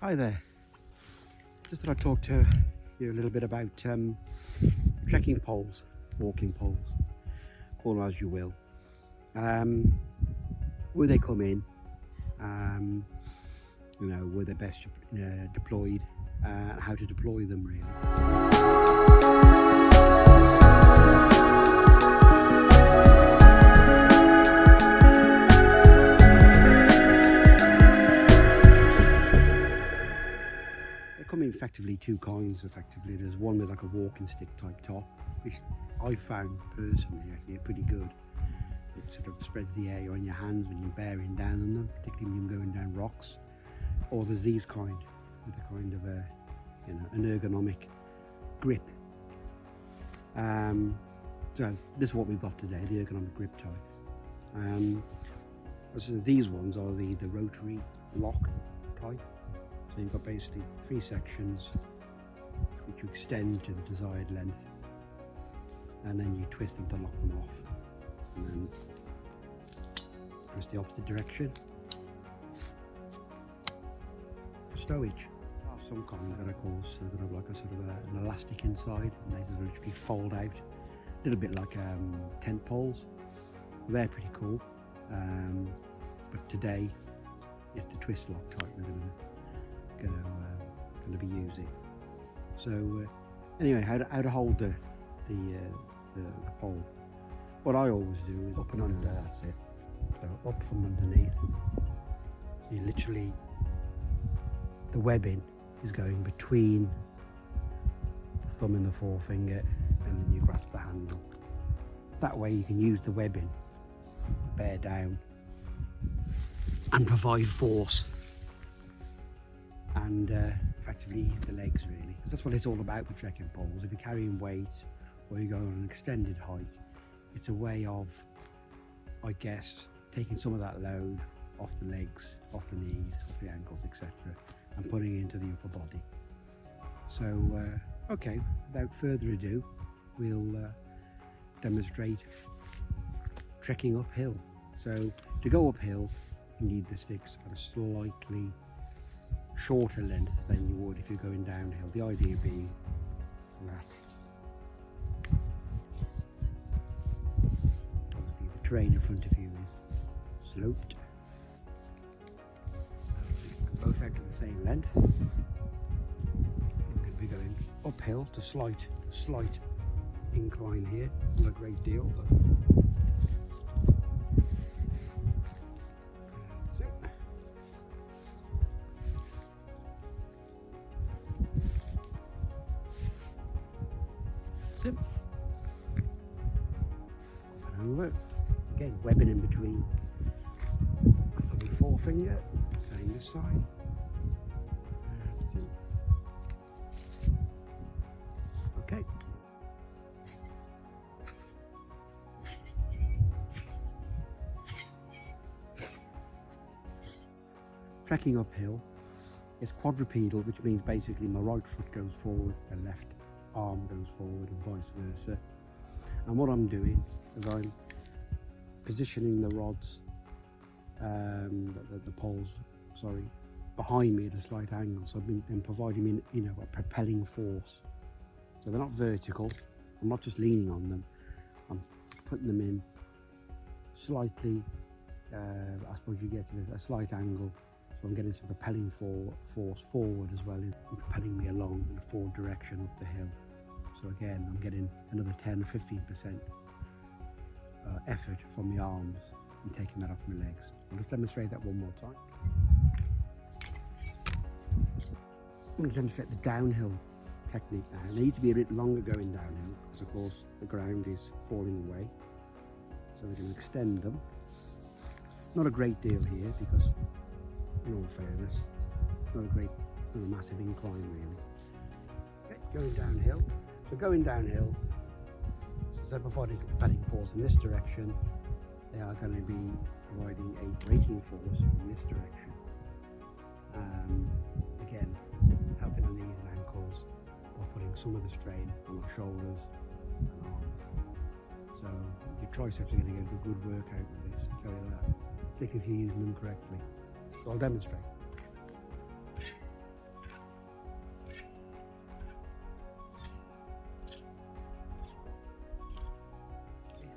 Hi there. Just thought I'd talk to you a little bit about trekking poles, walking poles, call them as you will. Where they come in, where they're best deployed, how to deploy them really. Come in effectively two kinds. There's one with like a walking stick type top, which I found personally actually pretty good. It sort of spreads the air on your hands when you're bearing down on them, particularly when you're going down rocks. Or there's these kind with a kind of an ergonomic grip. So this is what we've got today, the ergonomic grip type. So these ones are the rotary lock type. So you've got basically three sections which you extend to the desired length, and then you twist them to lock them off, and then press the opposite direction. For stowage, there are some kind that are called like a sort of an elastic inside, and they sort of literally fold out, a little bit like tent poles. They're pretty cool, but today it's the twist lock type we're going to be using. So anyway, how to hold the pole. What I always do is up and under, that's it. So up from underneath. You literally, the webbing is going between the thumb and the forefinger, and then you grasp the handle. That way you can use the webbing, bear down, and provide force, and effectively ease the legs really. Because that's what it's all about with trekking poles. If you're carrying weight or you're going on an extended hike, it's a way of, I guess, taking some of that load off the legs, off the knees, off the ankles, etc., and putting it into the upper body. So okay, without further ado, we'll demonstrate trekking uphill. So to go uphill, you need the sticks at a slightly shorter length than you would if you're going downhill. The idea being that obviously the terrain in front of you is sloped, both out to the same length. You're going to be going uphill to slight incline here, not a great deal, but over. Again, webbing in between thumb and forefinger, same this side. Okay. Trekking uphill is quadrupedal, which means basically my right foot goes forward, my left arm goes forward, and vice versa. And what I'm doing is I'm positioning the rods, the poles, behind me at a slight angle. So I've been providing me, a propelling force. So they're not vertical. I'm not just leaning on them. I'm putting them in slightly. I suppose you get a slight angle. So I'm getting some propelling force forward as well as propelling me along in a forward direction up the hill. So again, I'm getting another 10 or 15% effort from my arms and taking that off my legs. I'll just demonstrate that one more time. I'm going to demonstrate the downhill technique now. They need to be a bit longer going downhill because of course the ground is falling away. So we're going to extend them. Not a great deal here because, in all fairness, it's not a massive incline really. Okay, going downhill. So going downhill, since they're providing propelling force in this direction, they are going to be providing a braking force in this direction. Again, helping on knees and ankles while putting some of the strain on our shoulders and arms. So your triceps are going to get a good workout with this, tell you that, particularly if you're using them correctly. So I'll demonstrate.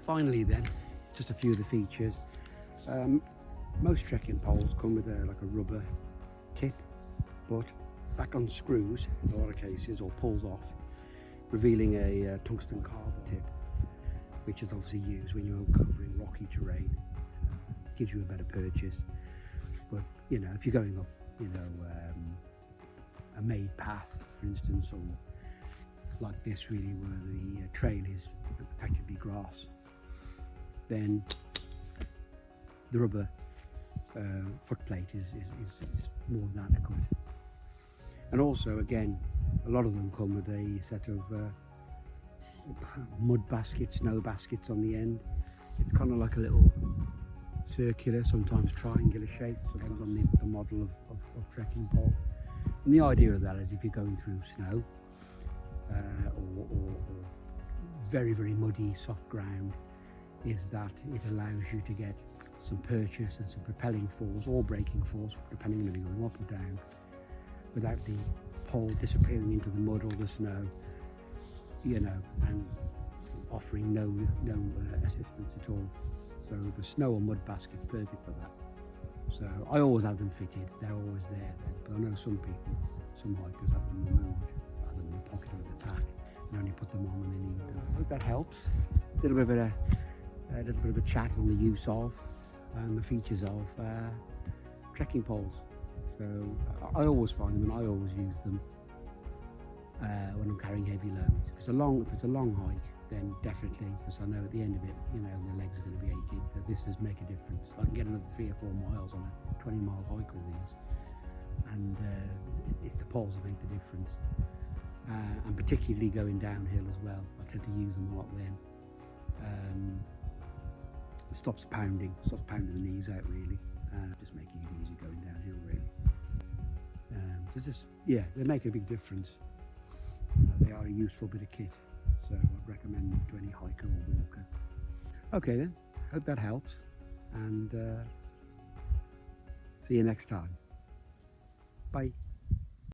Finally then, just a few of the features. Most trekking poles come with like a rubber tip, but back on screws in a lot of cases, or pulls off, revealing a tungsten carbon tip, which is obviously used when you're covering rocky terrain. Gives you a better purchase. But you know, if you're going up, you know, a made path, for instance, or like this really, where the trail is effectively grass, then the rubber foot plate is more than adequate. And also, again, a lot of them come with a set of mud baskets, snow baskets on the end. It's kind of like a little circular, sometimes triangular shape, depends on the model of trekking pole. And the idea of that is if you're going through snow or very, very muddy, soft ground, is that it allows you to get some purchase and some propelling force or braking force, depending on whether you're going up or down, without the pole disappearing into the mud or the snow, you know, and offering no assistance at all. So the snow or mud basket's perfect for that. So I always have them fitted, they're always there then, but I know some people, some hikers have them removed, have them in the pocket of the pack, and only put them on when they need them. I hope that helps. A little bit of a chat on the use of and the features of trekking poles. So I always find them, and I always use them when I'm carrying heavy loads. If it's a long hike, then definitely, because I know at the end of it, you know, my legs are going to be aching, because this does make a difference. I can get another 3 or 4 miles on a 20-mile hike with these, and it's the poles that make the difference. And particularly going downhill as well, I tend to use them a lot then. It stops pounding the knees out really, just making it easy going downhill really. So just, yeah, they make a big difference. They are a useful bit of kit, so I'd recommend them to any hiker or walker. Okay then, hope that helps, and see you next time. Bye.